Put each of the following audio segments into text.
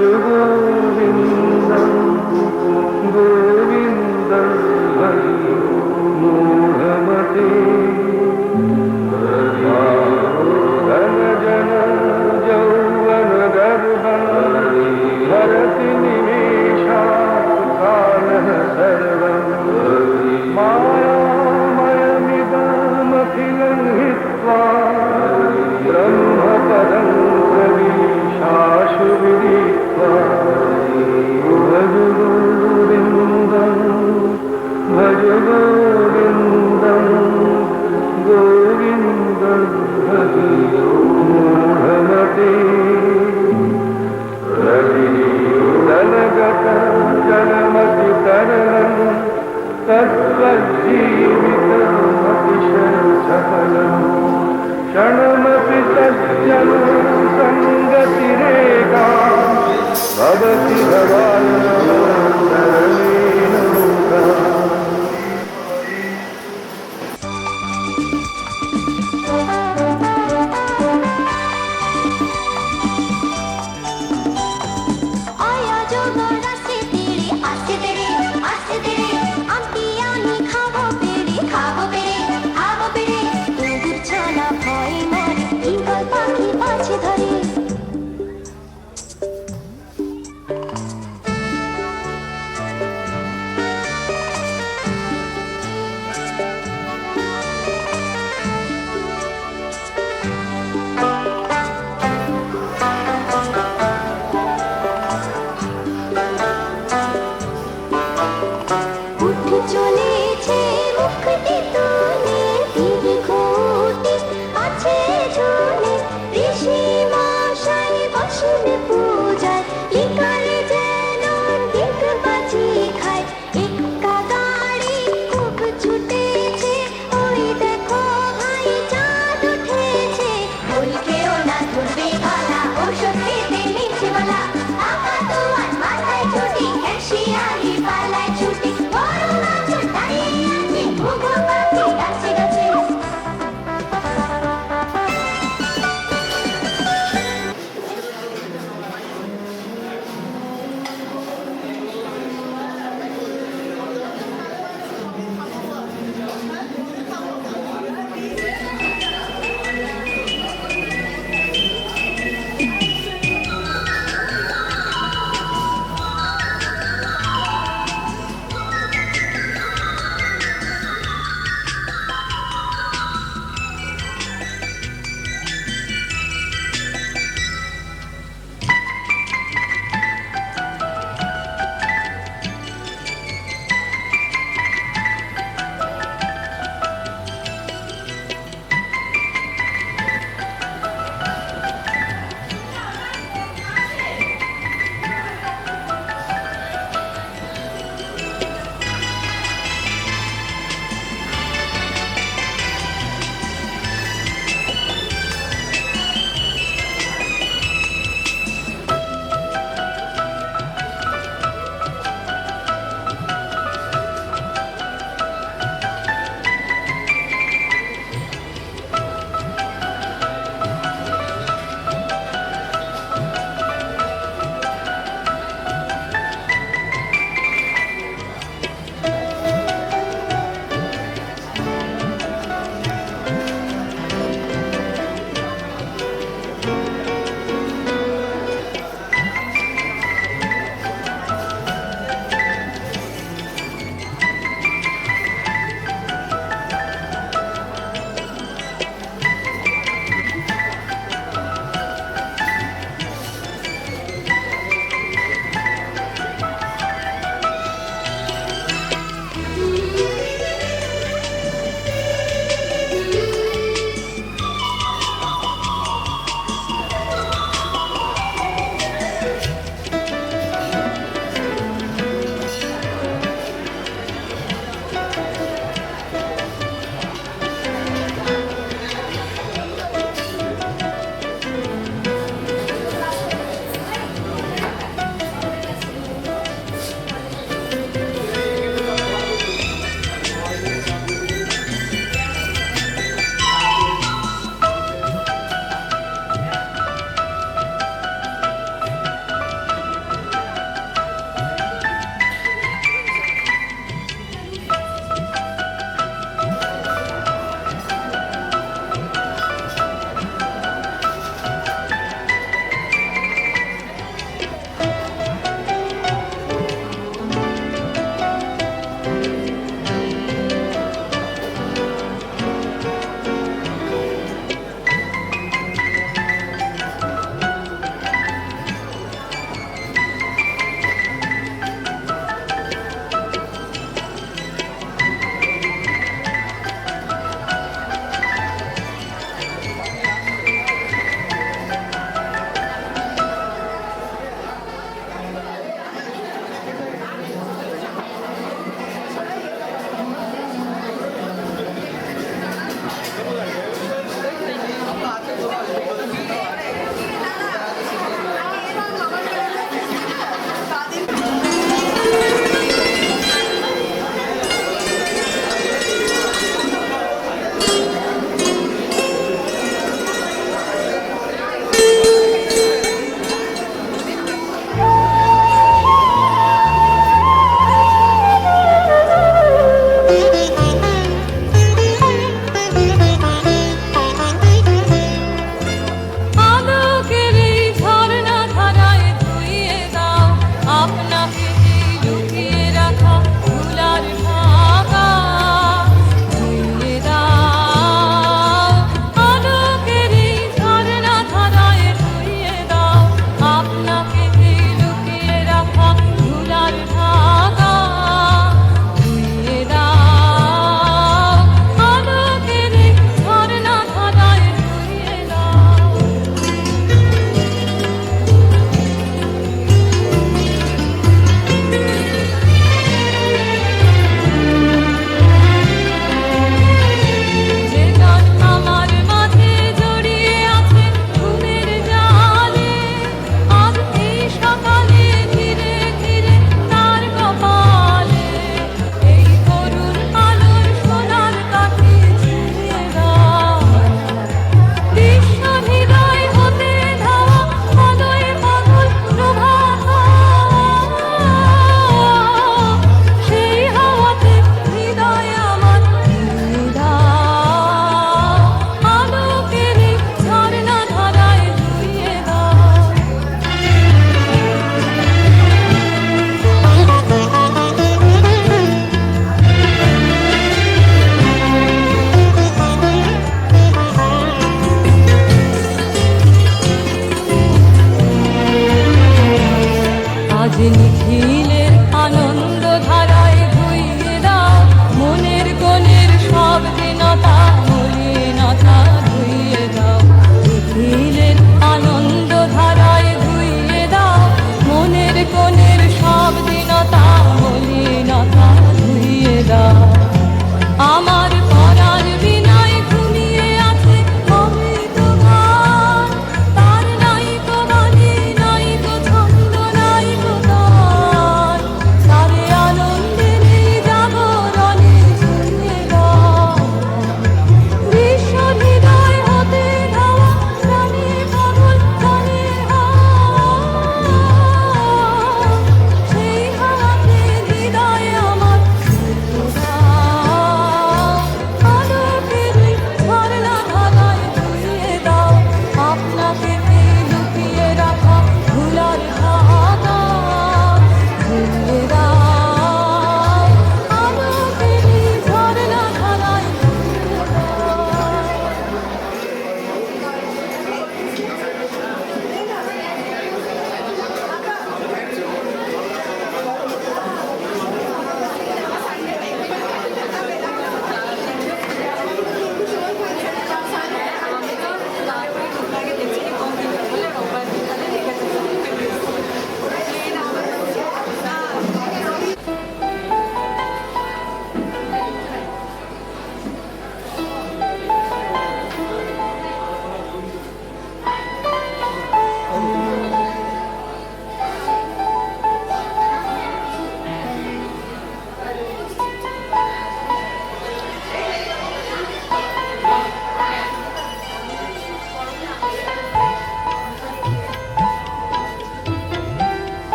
गोविन्दं गोविन्दं हरि मूढमते धन जन यौवन गर्भं भरति निमेषात् कालः सर्वं मायामयमिदमखिलं हित्वा ब्रह्मपदं प्रविशाशु विदित्वा भज गोविन्दं गोविन्दं हरि मूढमते रतिदलगत जलमतितरणं तत्त्वजीवितमतिशयसफलं क्षणमपि सज्जन सङ्गतिरेका भवति भवानन्तरणेन मुखा নিখিলের আনন্দ ধারায় ধুইয়ে দাও মনের কোণের সব দীনতা মলিনতা ধুইয়ে দাও নিখিলের আনন্দ ধারায় ধুইয়ে দাও মনের কোণের সব দীনতা মলিনতা ধুইয়ে দাও আমার পরার বিনয় ঘুমিয়ে আছে অমৃত গান তার নাই কো বাণী নাই কো ছন্দ নাই কো গান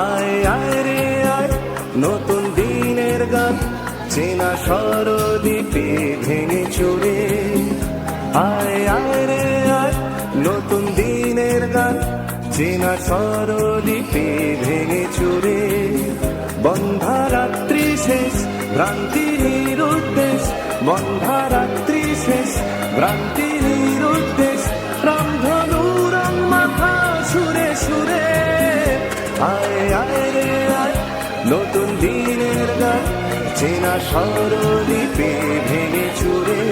আয় আয় রে আয়, নতুন দিনের গান, চেনা স্বরলিপি ভেঙে চুরে। আয় আয় রে আয়, নতুন দিনের গান, চেনা স্বরলিপি ভেঙে চুরে। বন্ধা রাত্রি শেষ, ভ্রান্তি নিরুদ্দেশ, বন্ধা রাত্রি শেষ, ভ্রান্তি নিরুদ্দেশ, রামধনু রং মাথা সুরে সুরে। আয় আয় রে আয়, নতুন দিনের গান, চেনা স্বরলিপি ভেঙে চুরে।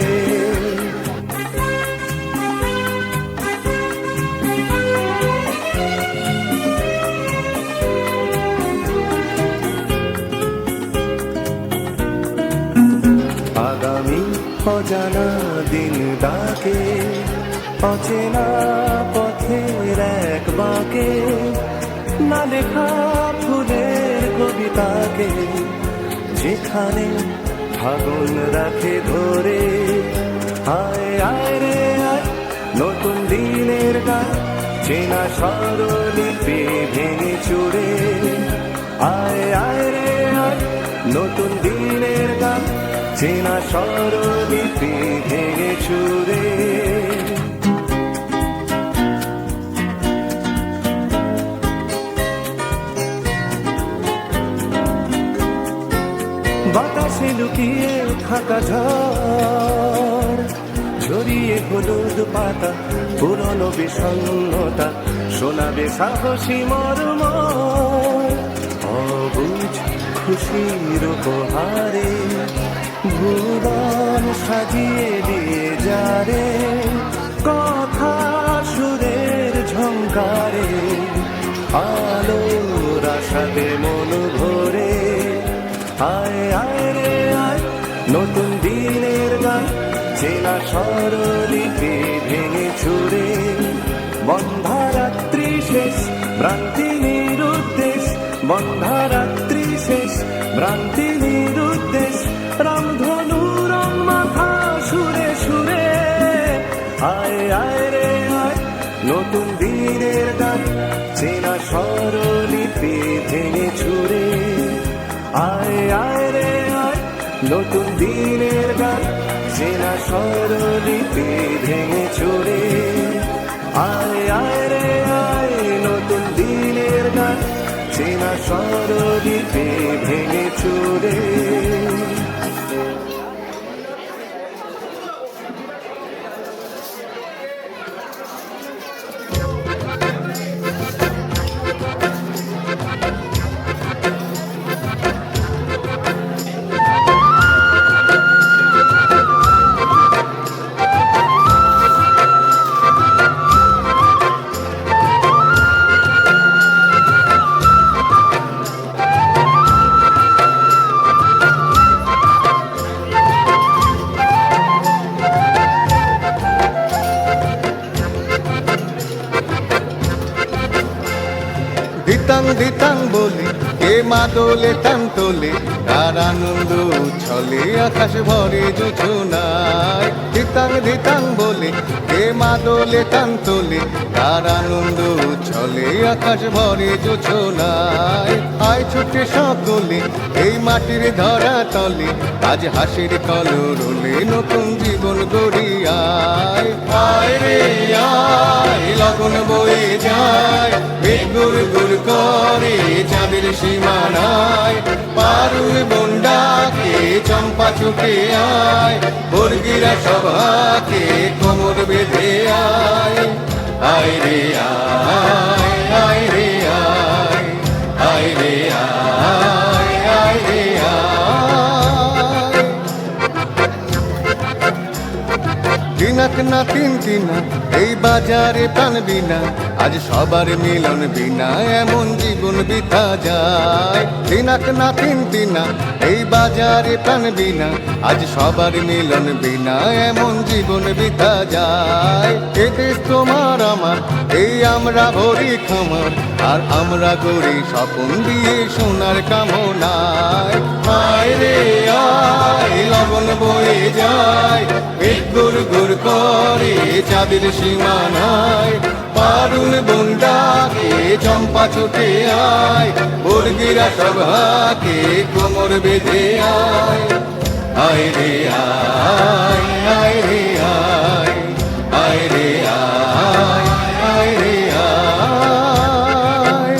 আগামী অজানা দিন ডাকে, অচেনা পথের এক বাঁকে, না লেখা ফুলের কবিতাকে, যেখানে ফাগুন রাখে ধরে। আয় আয় রে আয়, নতুন দিনের গান, চেনা স্বরলিপি ভেঙে চুরে। আয় আয় রে আয়, নতুন দিনের গান, চেনা স্বরলিপি ভেঙে চুরে। বাতাসে লুকিয়ে থাকা ঝড়, ঝরিয়ে হলুদ পাতা, পুরনো বিষণ্ণতা, শোনাবে সাহসী মর্ম। অবুঝ খুশির উপহারে, ভুবন সাজিয়ে দিয়ে যারে, কথা সুরের ঝংকারে, আলোর আশাতে মন ভরে। আয় আয় রে আয়, নতুন দিনের গান, চেনা স্বরলিপি ভেঙে চুরে। বন্ধা রাত্রি শেষ, ভ্রান্তি নিরুদ্দেশ, বন্ধা রাত্রি শেষ, ভ্রান্তি নিরুদ্দেশ, রামধনু রং মাথা সুরে সুরে। আয় আয় রে আয়, নতুন দিনের গান, চেনা স্বরলিপি ভেঙে চুরে। আয় আয় রে আয়, নতুন দিনের গান, চেনা স্বরলিপি ভেঙে চুরে। আয় আয় রে আয়, নতুন দিনের গান, চেনা স্বরলিপি ভেঙে চুরে। দিতাং দিতাং বলে কে মাদলে টান তোলে, তার আনন্দ ছলে আকাশ ভরে জোছনায়। দিতাং দিতাং বলে কে মাদলে টান তোলে, তার আনন্দ ছলে আকাশ ভরে জোছনায়। আয় ছুটে সকলে এই মাটির ধরা তলে, আজ হাসির কলরলে নতুন জীবন গড়ি। আয় আয় রে আয়, লগন বয়ে যায়, মেঘ গুড় গুড় করে চাঁদের সীমানায়। পারুল বন্ডাকে চম্পা ছুটে আয়, বর্গিরা সভাকে কোমর বেঁধে আয়। আয় রে আয়, আয় রে আয়, আয় রে আয়, আয় রে আয়। দিনাক না তিন দিনা এই বাজারে প্রাণ বিনা, আজ সবার মিলন বিনা এমন জীবন বিতা যায়। দিনাক না তিন দিনা এই বাজারে প্রাণ বিনা, আজ সবার মিলন বিনা এমন জীবন বিতা যায়। এ দেশ তোমার আমার, এই আমরা ভরি খামার, আর আমরা গড়ি স্বপন দিয়ে সোনার কামনায়। আয় রে আয়, লগন বয়ে যায়, পেট গুড় গুড় করে চাঁদের সীমানায়। পারুল বন্ডাকে চম্পা ছুটে আয়, মুরগিরা সব হাঁকে কোমর বেঁধে আয় আয় রে আয় আয় রে আয় আয় রে আয় আয় রে আয়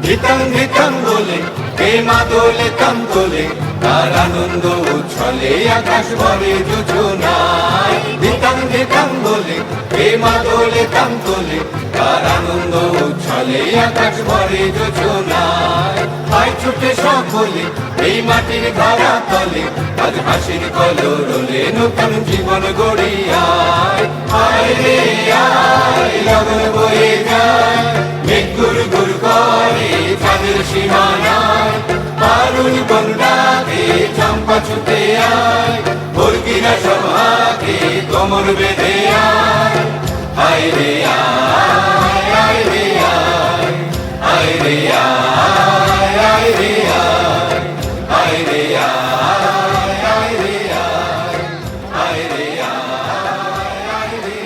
ধিতাং ধিতাং বলে হে মা দোলে তাম তোলে তার আনন্দ উচ্ছলে আকাশ ভরে যোজনায় ধিতাং ধিতাং বলে হে মা দোলে তাম তোলে তার আনন্দ উচ্ছলে আকাশ ভরে যোজনায় আয় ছুটে সকলে এই মাটির ধরা তলে আজ হাসির কলরলে নতুন জীবন গড়িয়ায় আয় রে আয় লগন বয়ে যায় মেঘ গুর গুর করে চাঁদের সীমানায় পারুল বন ডাকে চম্পা ছুটে আয় মুরগিরা সব হাঁকে কোমর বেঁধে আয় আয় রে আয় আয় রে আয় আয় রে আয় আয় রে আয় আয় রে আয় আয় রে আয় আয় রে আয় আয় রে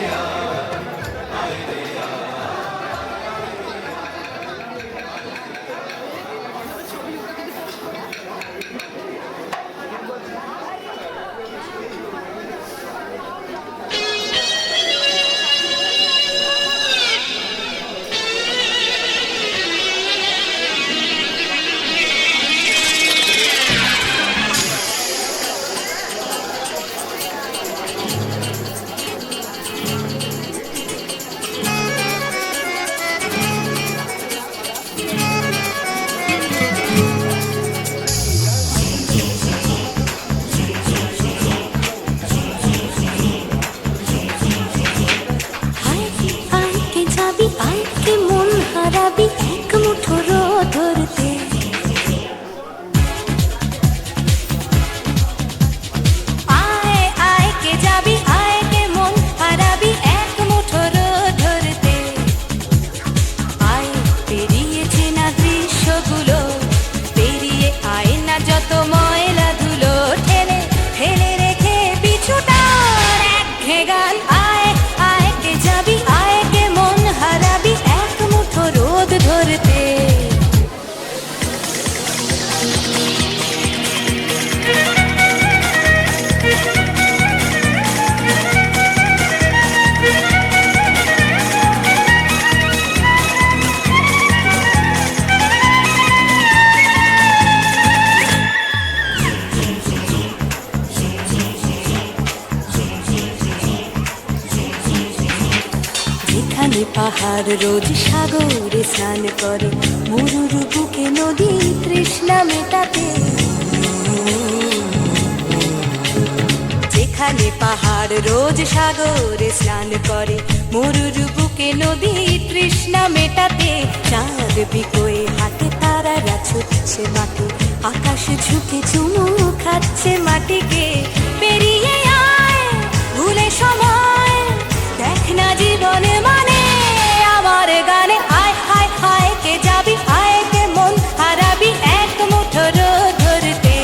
আয় রে আয় আয় কে যাবি আয় কে মন হারাবি এক মুঠো রোদ ধরতে আয় আয় কে যাবি আয় কে মন হারাবি এক মুঠো রোদ ধরতে আয় পেরিয়েছে না দৃশ্যগুলো পেরিয়ে আয় না যত ময়লা ধুলো ঠেলে ফেলে রেখে পিছুটার একঘে গান আয় আয় কে যাবি আয় কে মন হারাবি এক মুঠো রোদ ধরতে যেখানে পাহাড় রোজ সাগরে স্নান করে মরুর বুকে নদী তৃষ্ণা মেটাতে যেখানে পাহাড় রোজ সাগরে স্নান করে মরুর বুকে নদী তৃষ্ণা মেটাতে চাঁদ বিকোয়ে হাতে তারারা ছুটছে মাটি আকাশ ঝুঁকে চুমু খাচ্ছে মাটিকে পেরিয়ে আয় ভুলে সময় দেখ না জীবনে মানে আমার গানে আয় হায় হায় কে যাবি আয় কে মন হারাবি এক মুঠো রোদ ধরতে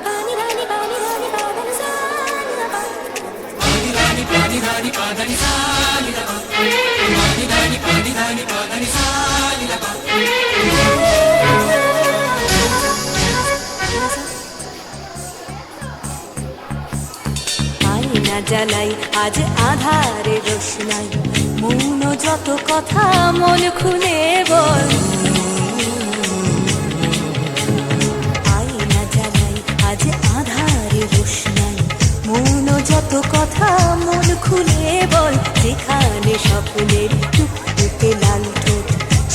পানি রানি পানি রানি পানি সানি রা পানি রানি পানি রানি পানি সানি রা পানি রানি পানি রানি পানি সানি রা আয়না জ্বালাই আজ আধারে রোশনাই মৌন যত কথা মন খুলে বল আয়না জ্বালাই আজ আধারে রোশনাই মৌন যত কথা মন খুলে বল যেখানে স্বপ্নের টুকটুকে লাল ঠোঁট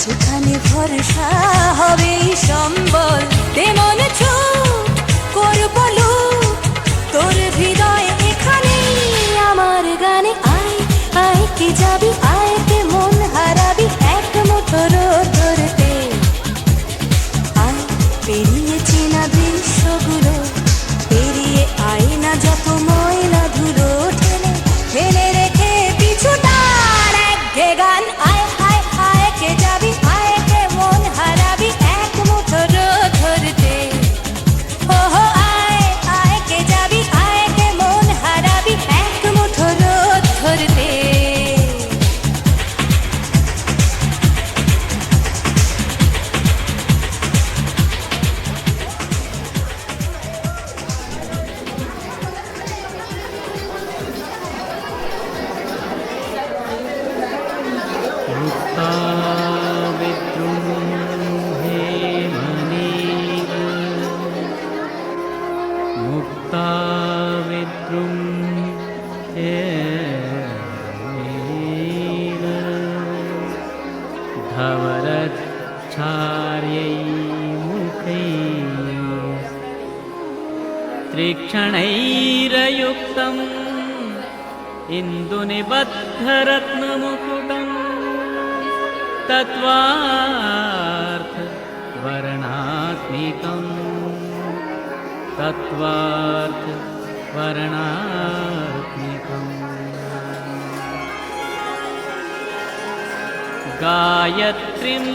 সেখানে ভরসা হবে সম্বল তেমন ছুট করব লুট তোর হৃদয় এখানে আমার গানে আয় আয় কে যাবি আয় কে মন হারাবি এক মুঠো রোদ ধরতে আয় পেরিয়েছি না দৃশ্যগুলো পেরিয়ে আয় না যত ময়লা ধুলো ঠেলে ফেলে রেখে পিছুটার একঘে গান আয় হায় হায় কে যাবি আয় কে মন হারাবি এক মুঠো রোদ ধরতে ও আয় আয় কে যাবি আয় কে মন হারাবি এক মুঠো রোদ ধরতে भीषणैरयुक्तम् इन्दुनिबद्धरत्नमुकुटम् तत्त्वार्थवर्णात्मिकम् तत्त्वार्थवर्णात्मिकम् गायत्रीं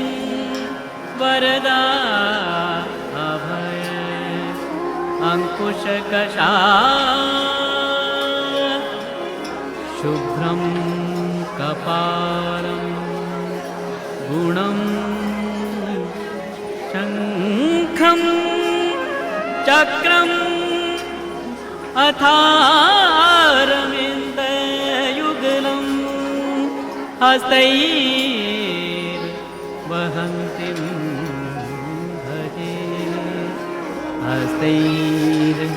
वरदा अभय अंकुशकशा शुभ्रं कपालं गुणं शङ्खं चक्रम् अथारविन्दयुगलं हस्तैर्वहन्तीं भजे हस्तैर्वहन्तीं